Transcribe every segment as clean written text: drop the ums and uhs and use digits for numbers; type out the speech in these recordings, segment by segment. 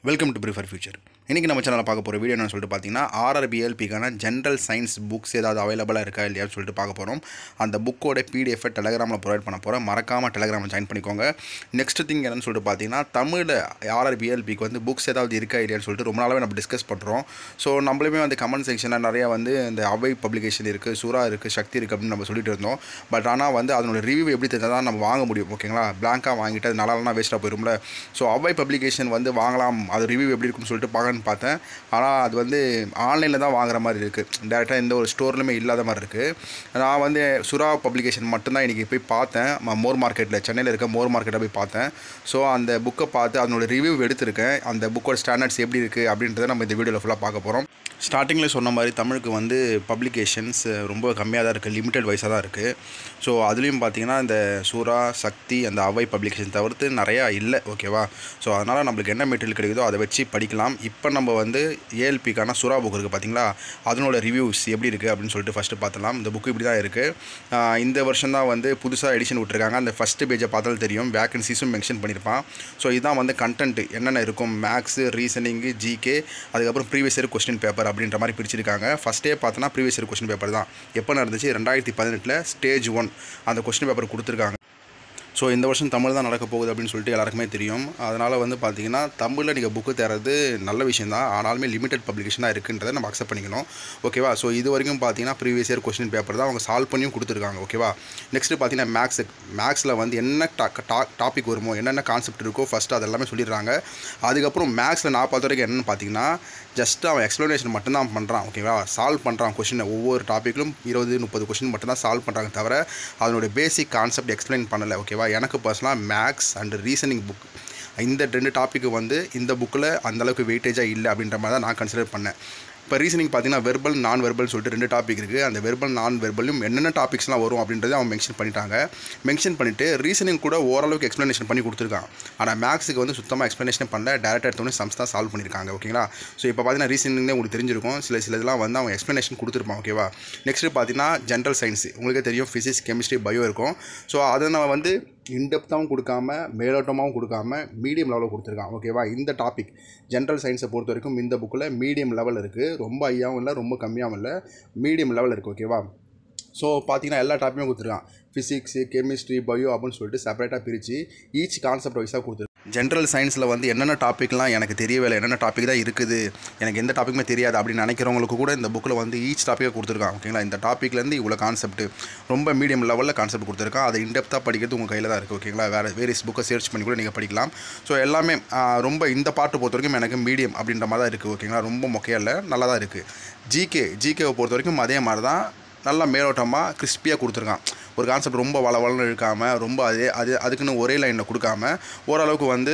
Welcome to prefer future. இன்றைக்கி நம்ம சேனலில் பார்க்க போகிற வீடியோ என்னன்னு சொல்லிட்டு பார்த்தீங்கன்னா ஆர்ஆர்பிஎல்பிக்கான ஜென்ரல் சயின்ஸ் புக்ஸ் ஏதாவது அவைலபிளாக இருக்கா இல்லையான்னு சொல்லிட்டு பார்க்க போகிறோம். அந்த புக்கோட பிடிஎஃபை டெலகிராமில் ப்ரொவைட் பண்ண போகிறேன். மறக்காமல் டெலகிராமில் ஜாயின் பண்ணிக்கோங்க. நெக்ஸ்ட் திங் என்னன்னு சொல்லிட்டு பார்த்தீங்கன்னா தமிழில் ஆர்ஆர்பிஎல்பிக்கு வந்து புக்ஸ் ஏதாவது இருக்கா இல்லையான்னு சொல்லிட்டு ரொம்ப நாளாகவே நம்ம டிஸ்கஸ் பண்ணுறோம். ஸோ நம்மளுமே வந்து கமெண்ட் செக்ஷனில் நிறையா வந்து இந்த அவை பப்ளிகேஷன் இருக்குது, சூரா இருக்குது, சக்தி இருக்குது அப்படின்னு நம்ம சொல்லிட்டு இருந்தோம். பட் ஆனால் வந்து அதனோட ரிவ்யூ எப்படி தெரிஞ்சால் தான் நம்ம வாங்க முடியும். ஓகேங்களா, பிளாங்காக வாங்கிட்டு அது நல்லா வேஸ்ட்டாக போயிடும்ல. ஸோ அவை பப்ளிகேஷன் வந்து வாங்கலாம், அது ரிவ்யூ எப்படி இருக்குன்னு சொல்லிட்டு பார்க்கணுன்னு பார்த்தேன். ஆனால் அது வந்து ஆன்லைனில் தான் வாங்குற மாதிரி இருக்குது, டேரெக்டாக எந்த ஒரு ஸ்டோர்லையுமே இல்லாத மாதிரி இருக்குது. நான் வந்து சுறா பப்ளிகேஷன் மட்டும்தான் இன்றைக்கி போய் பார்த்தேன். மோர் மார்க்கெட்டில், சென்னையில் இருக்க மோர் மார்க்கெட்டில் போய் பார்த்தேன். ஸோ அந்த புக்கை பார்த்து அதனோட ரிவ்யூ எடுத்திருக்கேன். அந்த புக்கோட ஸ்டாண்டர்ட்ஸ் எப்படி இருக்குது அப்படின்றத நம்ம இந்த வீடியோவில் ஃபுல்லாக பார்க்க போகிறோம். ஸ்டார்டிங்கில் சொன்ன மாதிரி தமிழுக்கு வந்து பப்ளிகேஷன்ஸ் ரொம்ப கம்மியாக தான் இருக்குது, லிமிட்டட் வைஸாக தான் இருக்குது. ஸோ அதுலேயும் பார்த்திங்கன்னா இந்த சூரா, சக்தி, அந்த அவை பப்ளிகேஷன் தவிர்த்து நிறையா இல்லை. ஓகேவா, ஸோ அதனால் நம்மளுக்கு என்ன மெட்டீரியல் கிடைக்குதோ அதை வச்சு படிக்கலாம். இப்போ நம்ம வந்து ஏஎல்பிக்கான சூரா புக் இருக்குது பார்த்திங்களா, அதனோட ரிவ்யூஸ் எப்படி இருக்குது அப்படின்னு சொல்லிட்டு ஃபஸ்ட்டு பார்த்துலாம். இந்த புக்கு இப்படி தான் இருக்குது. இந்த வருஷம் தான் வந்து புதுசாக எடிஷன் விட்டுருக்காங்க. அந்த ஃபஸ்ட்டு பேஜை பார்த்தாலும் தெரியும், வேக்கன்சிஸும் மென்ஷன் பண்ணியிருப்பான். ஸோ இதுதான் வந்து கண்டென்ட் என்னென்ன இருக்கும், மேக்ஸு, ரீசனிங்கு, ஜிகே, அதுக்கப்புறம் ப்ரீவியஸ் இயர் கொஸ்டின் பேப்பர் அப்படின்ற மாதிரி பிரிச்சிருக்காங்க. ஃபஸ்ட்டே பார்த்தோன்னா ப்ரீவியஸ் இயர் கொஸ்டின் பேப்பர் தான். எப்போ நடந்துச்சு, 2018 ஸ்டேஜ் 1 அந்த கொஸ்டின் பேப்பர் கொடுத்துருக்காங்க. ஸோ இந்த வருஷம் தமிழ் தான் நடக்க போகுது அப்படின்னு சொல்லிட்டு எல்லாருக்குமே தெரியும். அதனால் வந்து பார்த்திங்கன்னா தமிழில் நீங்கள் புக்கு தர்றது நல்ல விஷயம் தான், ஆனாலுமே லிமிட்டட் பப்ளிகேஷனாக இருக்குன்றதை நம்ம அக்செப்ட் பண்ணிக்கணும். ஓகேவா, ஸோ இது வரைக்கும் பார்த்தீங்கன்னா ப்ரீவியஸ் இயர் கொஸ்டின் பேப்பர் தான் அவங்க சால்வ் பண்ணியும் கொடுத்துருக்காங்க. ஓகேவா, நெக்ஸ்ட்டு பார்த்தீங்கன்னா மேக்ஸில் வந்து என்ன டாபிக் வருமோ, என்னென்ன கான்செப்ட் இருக்கோ ஃபஸ்ட்டு அதெல்லாமே சொல்லிடுறாங்க. அதுக்கப்புறம் மேக்ஸில் நான் பார்த்த வரைக்கும் என்னென்னு பார்த்தீங்கன்னா ஜஸ்ட் அவன் எக்ஸ்ப்ளனேஷன் மட்டும்தான் பண்ணுறான். ஓகேவா, சால்வ் பண்ணுறான் கொஷினை. ஒவ்வொரு டாப்பிக்கும் 20-30 கொஷின் மட்டும்தான் சால்வ் பண்ணுறாங்க தவிர அதனுடைய பேசிக் கான்செப்ட் எக்ஸ்பிளைன் பண்ணலை. ஓகேவா, எனக்கு பர்சனலாக மேக்ஸ் அண்ட் ரீசனிங் புக் இந்த 2 டாப்பிக்கு வந்து இந்த புக்கில் அந்தளவுக்கு வெயிட்டேஜாக இல்லை அப்படின்ற மாதிரி தான் நான் கன்சிடர் பண்ணேன். இப்போ ரீசனிங் பார்த்தீங்கன்னா வெர்பல், நான் வெர்பல் சொல்லிட்டு 2 டாபிக் இருக்குது. அந்த வெர்பல், நான் வெர்பலும் என்னென்ன டாபிக்ஸ்லாம் வரும் அப்படின்றத அவன் மென்ஷன் பண்ணிட்டாங்க. மென்ஷன் பண்ணிவிட்டு ரீசனிங் கூட ஓரளவுக்கு எக்ஸ்ப்ளனேஷன் பண்ணி கொடுத்துருக்கான். ஆனால் மேக்ஸுக்கு வந்து சுத்தமாக எக்ஸ்ப்ளனேஷன் பண்ணல, டேரெக்டாக எடுத்தோடனே சம்ஸ் தான் சால்வ் பண்ணியிருக்காங்க. ஓகேங்களா, ஸோ இப்போ பார்த்தீங்கன்னா ரீசனிங்லேயே உங்களுக்கு தெரிஞ்சிருக்கும், சில இதெல்லாம் வந்து அவன் எக்ஸ்ப்ளனேஷன் கொடுத்துருப்பான். ஓகேவா, நெக்ஸ்ட்டு பார்த்தீங்கன்னா ஜென்ரல் சயின்ஸ் உங்களுக்கே தெரியும், ஃபிசிக்ஸ், கெமிஸ்ட்ரி, பயோ இருக்கும். ஸோ அதை நான் வந்து இன்டெப்த்தாகவும் கொடுக்காம மேலோட்டமாகவும் கொடுக்காம மீடியம் லெவலில் கொடுத்துருக்கான். ஓகேவா, இந்த டாபிக் ஜென்ரல் சயின்ஸை பொறுத்த வரைக்கும் இந்த புக்கில் மீடியம் லெவல் இருக்குது, ரொம்ப ஹையாகவும் இல்லை, ரொம்ப கம்மியாகவும் இல்லை, மீடியம் லெவல் இருக்குது. ஓகேவா, ஸோ பார்த்தீங்கன்னா எல்லா டாப்பிக்குமே கொடுத்துருக்கான். ஃபிசிக்ஸு, கெமிஸ்ட்ரி, பயோ அப்படின்னு சொல்லிட்டு செப்பரேட்டாக பிரித்து ஈச் கான்செப்ட் வைஸாக கொடுத்துருக்கான். ஜென்ரல் சயின்ஸில் வந்து என்னென்ன டாப்பிக்லாம் எனக்கு தெரியவே இல்லை, என்னென்ன டாபிக் தான் இருக்குது, எனக்கு எந்த டாப்பிக்குமே தெரியாது அப்படின்னு நினைக்கிறவங்களுக்கு கூட இந்த புக்கில் வந்து ஈச் டாப்பிக்கை கொடுத்துருக்கான். ஓகேங்களா, இந்த டாப்பிக்லேருந்து இவ்வளோ கான்செப்ட் ரொம்ப மீடியம் லெவலில் கான்செப்ட் கொடுத்துருக்கான். அதை இன்டெப்த்தாக படிக்கிறது உங்கள் கையில் தான் இருக்குது. ஓகேங்களா, வேரியஸ் புக்கை சர்ச் பண்ணி கூட நீங்கள் படிக்கலாம். ஸோ எல்லாமே ரொம்ப இந்த பாட்டு பொறுத்த வரைக்கும் எனக்கு மீடியம் அப்படின்ற மாதிரி தான் இருக்குது. ஓகேங்களா, ரொம்ப மொக்கையாக இல்லை, நல்லா தான் இருக்குது. ஜிகேவை பொறுத்த வரைக்கும் அதே மாதிரி தான், நல்லா மேலோட்டமாக கிறிஸ்பியாக கொடுத்துருக்கான். ஒரு கான்செப்ட் ரொம்ப வளவளன்னு இருக்காமல், ரொம்ப அதுக்குன்னு ஒரே லைனில் கொடுக்காம ஓரளவுக்கு வந்து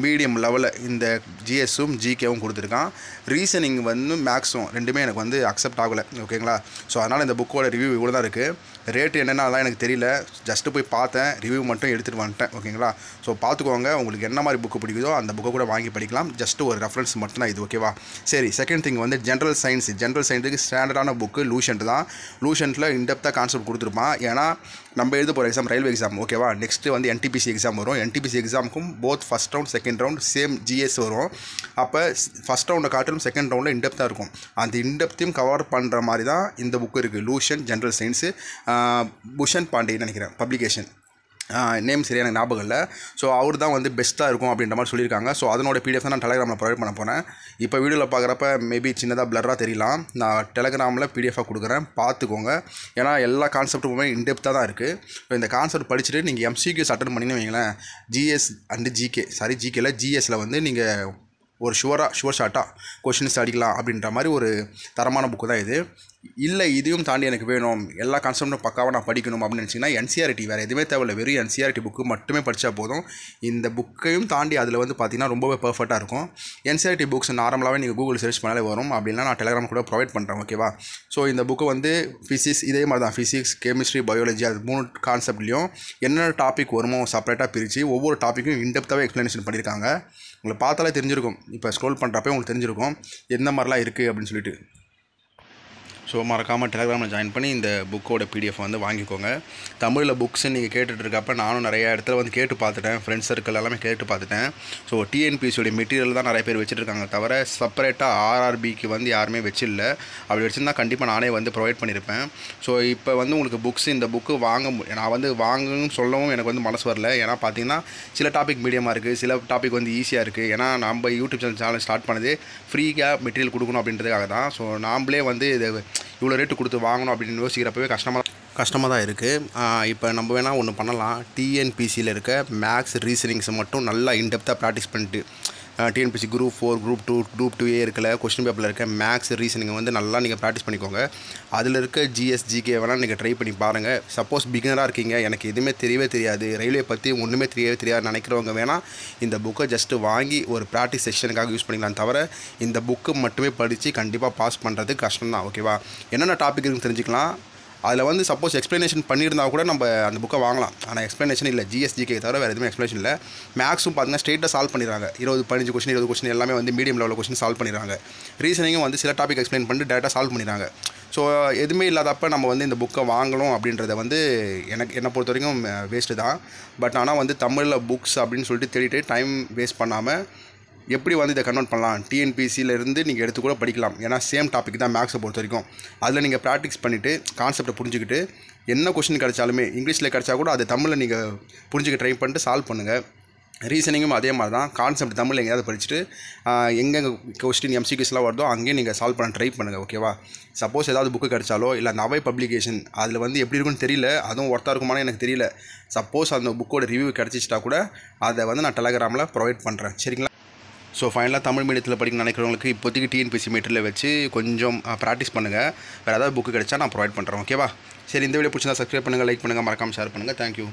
மீடியம் லெவலில் இந்த ஜிஎஸும் ஜிகேவும் கொடுத்துருக்கான். ரீசனிங் வந்து மேக்ஸும் ரெண்டுமே எனக்கு வந்து அக்செப்ட் ஆகலை. ஓகேங்களா, ஸோ அதனால் இந்த புக்கோட ரிவ்யூ இவ்வளோ தான் இருக்குது. ரேட்டு என்னென்னா அதெல்லாம் எனக்கு தெரியல, ஜஸ்ட்டு போய் பார்த்தேன், ரிவ்யூ மட்டும் எடுத்துகிட்டு வந்துட்டேன். ஓகேங்களா, ஸோ பார்த்துக்கோங்க, உங்களுக்கு என்ன மாதிரி புக்கு பிடிக்குதோ அந்த புக்கை கூட வாங்கி படிக்கலாம். ஜஸ்ட்டு ஒரு ரெஃபரன்ஸ் மட்டும் தான் இது. ஓகேவா, சரி, செகண்ட் திங் வந்து ஜென்ரல் சயின்ஸுக்கு ஸ்டாண்டர்டான புக்கு லூஷன்ட் தான். லூஷன்ட்டில் இன்டெப்த்தாக கான்செப்ட் கொடுத்துருப்பான். ஏன்னா நம்ம எழுத போகிற எக்ஸாம் ரயில்வே எக்ஸாம். ஓகேவா, நெக்ஸ்ட்டு வந்து என்டிபிசி எக்ஸாம் வரும். என்டிபிசி எக்ஸாமுக்கும் both first round second round same GS வரும். அப்போ ஃபஸ்ட் ரவுண்டை காட்டிலும் செகண்ட் ரவுண்டில் இன்டெப்த்தாக இருக்கும். அந்த இன்டெப்த்தையும் கவர் பண்ணுற மாதிரி தான் இந்த புக்கு இருக்குது. லூஷன் ஜென்ரல் சயின்ஸு, புஷன் பாண்டே நினைக்கிறேன் பப்ளிகேஷன், நேம் சரியாக எனக்கு ஞாபகம் இல்லை. ஸோ அவர் தான் வந்து பெஸ்ட்டாக இருக்கும் அப்படின்ற மாதிரி சொல்லியிருக்காங்க. ஸோ அதனோட பிடிஎஃப் தான் நான் டெலகிராமில் ப்ரொவைட் பண்ண போகிறேன். இப்போ வீடியோவில் பார்க்குறப்ப மேபி சின்னதாக பிளராக தெரியலாம், நான் டெலகிராமில் பிடிஎஃபாக கொடுக்குறேன், பார்த்துக்கோங்க. ஏன்னா எல்லா கான்செப்ட்டுமே இன்டெப்த்தாக தான் இருக்குது. ஸோ இந்த கான்செப்ட் படிச்சுட்டு நீங்கள் எம்சிக்யூஸ் அட்டன் பண்ணிங்கன்னு வைங்களேன், ஜிஎஸ் அண்டு ஜிகேல ஜிஎஸில் வந்து நீங்கள் ஒரு ஷுவர் ஷார்ட்டாக கொஷின்ஸ் அடிக்கலாம் அப்படின்ற மாதிரி ஒரு தரமான புக்கு தான் இது. இல்லை இதையும் தாண்டி எனக்கு வேணும், எல்லா கான்செப்டும் பக்காவாக நான் படிக்கணும் அப்படின்னு நினச்சிங்கன்னா என்சிஆர்டி வேறு எதுவுமே தேவையில்லை, வெறும் என்சிஆர்டி புக்கு மட்டுமே படித்தா போதும். இந்த புக்கையும் தாண்டி அதில் வந்து பார்த்திங்கன்னா ரொம்பவே பர்ஃபெக்டாக இருக்கும். என்சிஆர்டி புக்ஸ் நார்மலாகவே நீங்கள் கூகுள் சர்ச் பண்ணாலே வரும், அப்படின்னா நான் டெலகிராம் கூட ப்ரொவைட் பண்ணுறேன். ஓகேவா, ஸோ இந்த புக்கு வந்து ஃபிசிக்ஸ் இதே மாதிரி தான், ஃபிசிக்ஸ், கெமிஸ்ட்ரி, பயாலஜி அது 3 கான்செப்ட்லேயும் என்னென்ன டாபிக் வருமோ செப்பரேட்டாக பிரித்து ஒவ்வொரு டாப்பிக்கும் இன்டெப்த்தாகவே எக்ஸ்ப்ளனேஷன் பண்ணியிருக்காங்க. உங்களை பார்த்தாலே தெரிஞ்சிருக்கும், இப்போ ஸ்க்ரோல் பண்ணுறப்ப உங்களுக்கு தெரிஞ்சிருக்கும் எந்த மாதிரிலாம் இருக்குது அப்படின்னு சொல்லிட்டு. ஸோ மறக்காமல் டெலகிராமில் ஜாயின் பண்ணி இந்த புக்கோட பிடிஎஃப் வந்து வாங்கிக்கோங்க. தமிழில் புக்ஸு நீங்கள் கேட்டுட்ருக்கப்ப நானும் நிறைய இடத்துல வந்து கேட்டு பார்த்துட்டேன், ஃப்ரெண்ட்ஸ் சர்க்கிள் எல்லாமே கேட்டு பார்த்துட்டேன். ஸோ டிஎன்பிசியோடைய மெட்டீரியல் தான் நிறைய பேர் வச்சுருக்காங்க தவிர செப்பரேட்டாக ஆர்ஆர்பிக்கு வந்து யாருமே வச்சில்ல. அப்படி வச்சுருந்தா கண்டிப்பாக நானே வந்து ப்ரொவைட் பண்ணியிருப்பேன். ஸோ இப்போ வந்து உங்களுக்கு புக்ஸ் இந்த புக்கு நான் வந்து வாங்கணும்னு சொல்லவும் எனக்கு வந்து மனசு வரல. ஏன்னா பார்த்தீங்கன்னா சில டாபிக் மீடியமாக இருக்குது, சில டாபிக் வந்து ஈஸியாக இருக்குது. ஏன்னா நம்ம யூடியூப் சேனல் ஸ்டார்ட் பண்ணதே ஃப்ரீயாக மெட்டீரியல் கொடுக்கணும் அப்படின்றதுக்காக தான். ஸோ நாம்ளே வந்து இது இவ்வளோ ரேட்டு கொடுத்து வாங்கணும் அப்படின்னு யோசிக்கிறப்பவே கஷ்டமாக தான் இருக்குது. இப்போ நம்ம வேணால் ஒன்று பண்ணலாம். டிஎன்பிசியில் இருக்க மேக்ஸ் ரீசனிங்ஸை மட்டும் நல்லா இன்டெப்த்தாக ப்ராக்டிஸ் பண்ணிட்டு TNPSC group 4 group 2 group 2A இருக்கல கொஸ்டின் பேப்பரில் இருக்க மேக்ஸ் ரீசனிங்கை வந்து நல்லா நீங்கள் ப்ராக்டிஸ் பண்ணிக்கோங்க. அதில் இருக்க ஜிஎஸ்ஜிகே வேணால் நீங்கள் ட்ரை பண்ணி பாருங்கள். சப்போஸ் பிகினராக இருக்கீங்க, எனக்கு எதுவுமே தெரியவே தெரியாது, ரயில்வே பற்றி ஒன்றுமே தெரியாது நினைக்கிறவங்க வேணால் இந்த புக்கை ஜஸ்ட்டு வாங்கி ஒரு ப்ராக்டிஸ் செஷனுக்காக யூஸ் பண்ணிக்கலாம். தவிர இந்த புக்கு மட்டுமே படித்து கண்டிப்பாக பாஸ் பண்ணுறது கஷ்டம் தான். ஓகேவா? என்னென்ன டாபிக் இருக்குன்னு தெரிஞ்சுக்கலாம். அதில் வந்து சப்போஸ் எக்ஸ்ப்ளனேஷன் பண்ணியிருந்தால் கூட நம்ம அந்த புக்கை வாங்கலாம். ஆனால் எக்ஸ்ப்ளனேஷன் இல்லை, ஜிஎஸ்ஜிகே தவிர வேறு எதுவுமே எக்ஸ்ப்ளனேஷன் இல்லை. மேக்ஸும் பார்த்தீங்கன்னா ஸ்ட்ரெயிட்டாக சால்வ் பண்ணிடுறாங்க. 15 கொஸ்டின் 20 கொஸ்டின் எல்லாமே வந்து மீடியம் லெவலில் கொஸ்டின் சால்வ் பண்ணிடுறாங்க. ரீசனிங்கும் வந்து சில டாபிக் எக்ஸ்பிளைன் பண்ணிட்டு டேரெக்டாக சால்வ் பண்ணிடுறாங்க. ஸோ எதுவுமே இல்லாதப்போ நம்ம வந்து இந்த புக்கை வாங்கணும் அப்படின்றத வந்து என்னை பொறுத்த வரைக்கும் வேஸ்ட்டு தான். பட் ஆனால் வந்து தமிழில் புக்ஸ் அப்படின்னு சொல்லிட்டு தேடிட்டு டைம் வேஸ்ட் பண்ணாமல் எப்படி வந்து இதை கன்வெர்ட் பண்ணலாம், டிஎன்பிசியிலேருந்து நீங்கள் எடுத்து கூட படிக்கலாம். ஏன்னா சேம் டாபிக் தான் மேக்ஸை பொறுத்த வரைக்கும். அதில் நீங்கள் ப்ராக்டிஸ் பண்ணிவிட்டு கான்செப்டை புரிஞ்சுக்கிட்டு என்ன கொஸ்டின் கிடைச்சாலுமே இங்கிலீஷில் கிடைச்சா கூட அது தமிழில் நீங்கள் புரிஞ்சுக்க ட்ரை பண்ணிட்டு சால்வ் பண்ணுங்கள். ரீசனிங்கும் அதே மாதிரி தான். கான்செப்ட் தமிழில் எங்கேயாவது படிச்சுட்டு எங்கெங்கே கொஸ்டின் எம்சிக்யூஸ்லாம் வருதோ அங்கேயும் நீங்கள் சால்வ் பண்ண ட்ரை பண்ணுங்கள். ஓகேவா? சப்போஸ் ஏதாவது புக்கு கிடைச்சாலோ இல்லை நவை பப்ளிகேஷன் அதில் வந்து எப்படி இருக்குன்னு தெரியல, அதுவும் ஒர்த்தாக இருக்குமானு எனக்கு தெரியல. சப்போஸ் அந்த புக்கோட ரிவ்யூ கிடச்சிச்சிட்டா கூட அதை வந்து நான் டெலகிராமில் ப்ரொவைட் பண்ணுறேன். சரிங்களா? ஸோ ஃபைனலாக தமிழ் மீடியத்தில் படிக்க நினைக்கிறவங்களுக்கு இப்போதைக்கு டிஎன்பிசி மெட்டீரியல் வச்சு கொஞ்சம் ப்ராக்டிஸ் பண்ணுங்கள். வேறு ஏதாவது புக்கு கிடைச்சா நான் ப்ரொவைட் பண்ணுறேன். ஓகேவா? சரி, இந்த வீடியோ பிடிச்சா சப்ஸ்கிரைப் பண்ணுங்கள், லைக் பண்ணுங்கள், மறக்காமல் ஷேர் பண்ணுங்கள். தேங்க்யூ.